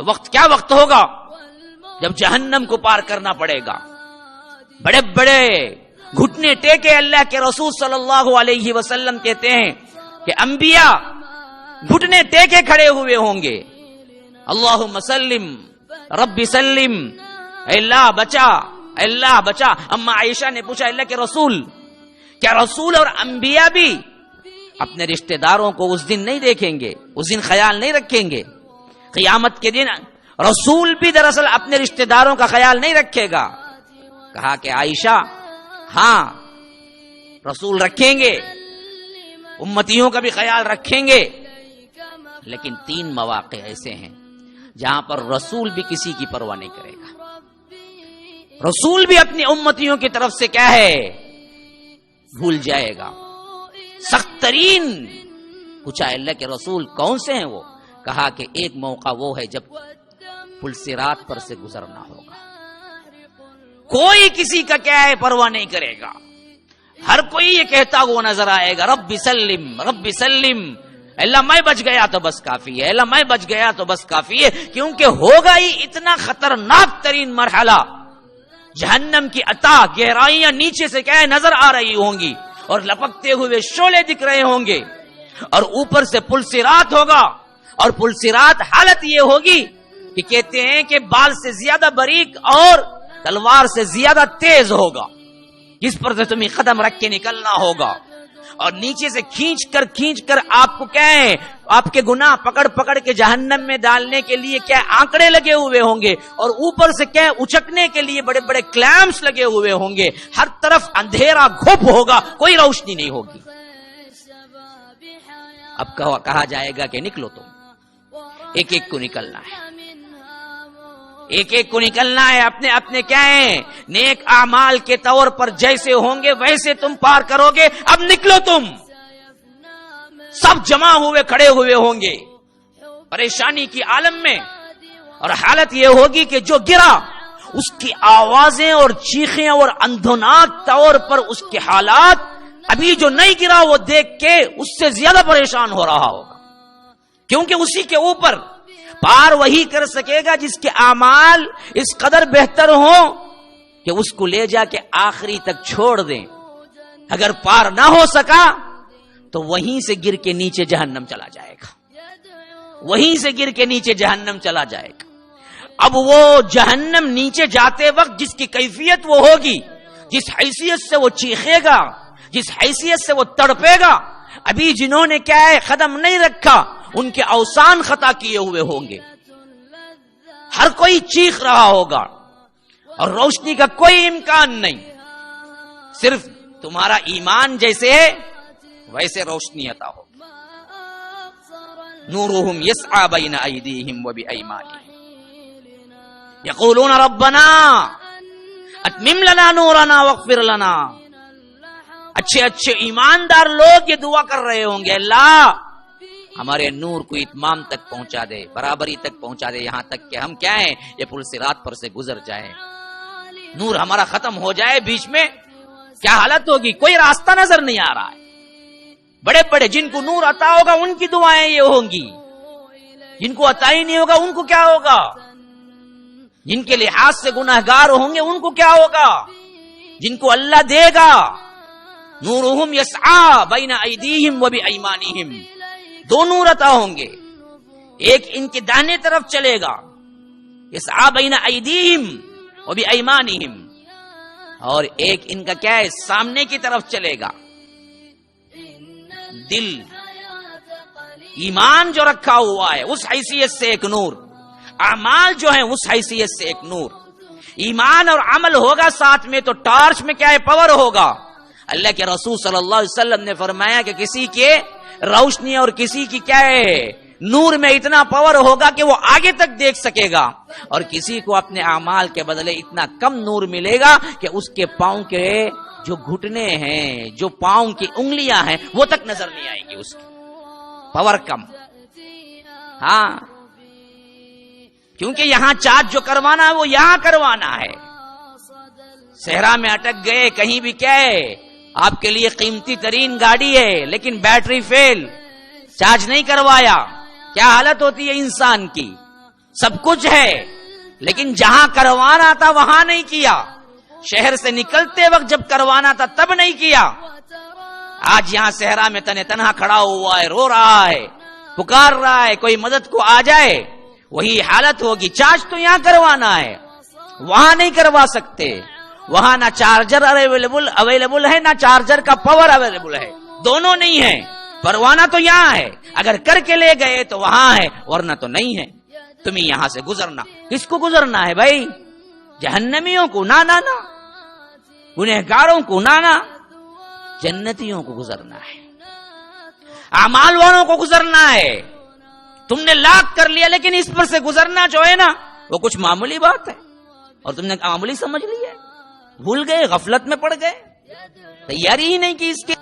وقت کیا وقت ہوگا جب جہنم کو پار کرنا پڑے گا. بڑے بڑے گھٹنے ٹیکے اللہ کے رسول صلی اللہ علیہ وسلم کہتے ہیں کہ انبیاء گھٹنے ٹیکے کھڑے ہوئے ہوں گے. اللہم سلم رب سلم، اے اللہ بچا، اے اللہ بچا. اما عائشہ نے پوچھا اللہ کے رسول، کیا رسول اور انبیاء بھی اپنے رشتہ داروں کو اس دن نہیں دیکھیں گے، اس دن خیال نہیں رکھیں گے؟ قیامت کے دن رسول بھی دراصل اپنے رشتہ داروں کا خیال نہیں رکھے گا. کہا کہ عائشہ ہاں رسول رکھیں گے، امتیوں کا بھی خیال رکھیں گے، لیکن 3 مواقع ایسے ہیں جہاں پر رسول بھی کسی کی پرواہ نہیں کرے گا. رسول بھی اپنی امتیوں کی طرف سے کیا ہے، بھول جائے گا. سخت ترین پوچھا اللہ کے رسول کون سے ہیں وہ؟ کہا کہ ایک موقع وہ ہے جب پل صراط پر سے گزرنا ہوگا. کوئی کسی کا کیا ہے پرواہ نہیں کرے گا. ہر کوئی یہ کہتا وہ نظر آئے گا رب سلم رب سلم، اللہ میں بچ گیا تو بس کافی ہے، اللہ میں بچ گیا تو بس کافی ہے. کیونکہ ہوگا ہی اتنا خطرناک ترین مرحلہ. جہنم کی عطا گہرائیاں نیچے سے کیا ہے نظر آ رہی ہوں گی، اور لپکتے ہوئے شعلے دکھ رہے ہوں گے، اور اوپر سے پل صراط ہوگا. اور پل صراط حالت یہ ہوگی کہ کہتے ہیں کہ بال سے زیادہ باریک اور تلوار سے زیادہ تیز ہوگا، جس پر سے تمہیں قدم رکھ کے نکلنا ہوگا. اور نیچے سے کھینچ کر آپ کو کیا ہے، آپ کے گناہ پکڑ کے جہنم میں ڈالنے کے لیے کیا آنکڑے لگے ہوئے ہوں گے، اور اوپر سے کیا اچکنے کے لیے بڑے بڑے کلیمپس لگے ہوئے ہوں گے. ہر طرف اندھیرا گھپ ہوگا، کوئی روشنی نہیں ہوگی. اب کہا جائے گا کہ نکلو تم، ایک ایک کو نکلنا ہے، ایک ایک کو نکلنا ہے. اپنے اپنے کیا ہیں نیک اعمال کے طور پر جیسے ہوں گے ویسے تم پار کرو گے. اب نکلو تم. سب جمع ہوئے کھڑے ہوئے ہوں گے پریشانی کی عالم میں، اور حالت یہ ہوگی کہ جو گرا اس کی آوازیں اور چیخیں اور اندھوناک طور پر اس کے حالات، ابھی جو نہیں گرا وہ دیکھ کے اس سے زیادہ پریشان ہو رہا ہوگا. کیونکہ اسی کے اوپر پار وہی کر سکے گا جس کے اعمال اس قدر بہتر ہوں کہ اس کو لے جا کے آخری تک چھوڑ دیں. اگر پار نہ ہو سکا تو وہیں سے گر کے نیچے جہنم چلا جائے گا، وہیں سے گر کے نیچے جہنم چلا جائے گا. اب وہ جہنم نیچے جاتے وقت جس کی کیفیت وہ ہوگی، جس حیثیت سے وہ چیخے گا، جس حیثیت سے وہ تڑپے گا، ابھی جنہوں نے کیا ہے قدم نہیں رکھا ان کے اوسان خطا کیے ہوئے ہوں گے. ہر کوئی چیخ رہا ہوگا اور روشنی کا کوئی امکان نہیں. صرف تمہارا ایمان جیسے ہے ویسے روشنی عطا ہو. نورهم يسعى بين ايديهم وبايمانهم يقولون ربنا اتمم لنا نورنا واغفر لنا. اچھے ایماندار لوگ یہ دعا کر رہے ہوں گے اللہ ہمارے نور کو اتمام تک پہنچا دے، برابری تک پہنچا دے، یہاں تک کہ ہم کیا ہیں یہ پل صراط پر سے گزر جائے، نور ہمارا ختم ہو جائے. بیچ میں کیا حالت ہوگی، کوئی راستہ نظر نہیں آ رہا ہے. بڑے بڑے جن کو نور عطا ہوگا ان کی دعائیں یہ ہوں گی، جن کو عطا ہی نہیں ہوگا ان کو کیا ہوگا، جن کے لحاظ سے گناہگار ہوں گے ان کو کیا ہوگا، جن کو اللہ دے گا. نورہم یسعی بین ایدیہم و بایمانہم، دو نور عطا ہوں گے. ایک ان کے داہنے طرف چلے گا یسعی بین ایدیہم و بایمانہم، اور ایک ان کا کیا ہے سامنے کی طرف چلے گا. دل ایمان جو رکھا ہوا ہے اس حیثیت سے ایک نور، اعمال جو ہیں اس حیثیت سے ایک نور. ایمان اور عمل ہوگا ساتھ میں تو ٹارچ میں کیا ہے پاور ہوگا. اللہ کے رسول صلی اللہ علیہ وسلم نے فرمایا کہ کسی کے روشنی اور کسی کی کیا ہے نور میں اتنا پاور ہوگا کہ وہ آگے تک دیکھ سکے گا، اور کسی کو اپنے اعمال کے بدلے اتنا کم نور ملے گا کہ اس کے پاؤں کے جو گھٹنے ہیں، جو پاؤں کی انگلیاں ہیں وہ تک نظر نہیں آئیں گی. اس کی پاور کم. ہاں کیونکہ یہاں چارج جو کروانا ہے وہ یہاں کروانا ہے. صحرا میں اٹک گئے کہیں بھی کیا ہے آپ کے لیے قیمتی ترین گاڑی ہے لیکن بیٹری فیل، چارج نہیں کروایا، کیا حالت ہوتی ہے انسان کی. سب کچھ ہے لیکن جہاں کروانا تھا وہاں نہیں کیا. شہر سے نکلتے وقت جب کروانا تھا تب نہیں کیا. آج یہاں صحرا میں تنہا کھڑا ہوا ہے, رو رہا ہے, پکار رہا ہے کوئی مدد کو آ جائے. وہی حالت ہوگی. چارج تو یہاں کروانا ہے, وہاں نہیں کروا سکتے. وہاں نہ چارجر اویلیبل ہے, نہ چارجر کا پاور اویلیبل ہے, دونوں نہیں ہے. پروانہ تو یہاں ہے, اگر کر کے لے گئے تو وہاں ہے, ورنہ تو نہیں ہے. تمہیں یہاں سے گزرنا. کس کو گزرنا ہے بھائی؟ جہنمیوں کو نہ گنہگاروں کو نہ جنتیوں کو گزرنا ہے, اعمال والوں کو گزرنا ہے. تم نے لاکھ کر لیا لیکن اس پر سے گزرنا جو ہے نا وہ کچھ معمولی بات ہے, اور تم نے معمولی سمجھ لی ہے. بھول گئے, غفلت میں پڑ گئے, تیاری ہی نہیں کی اس کی.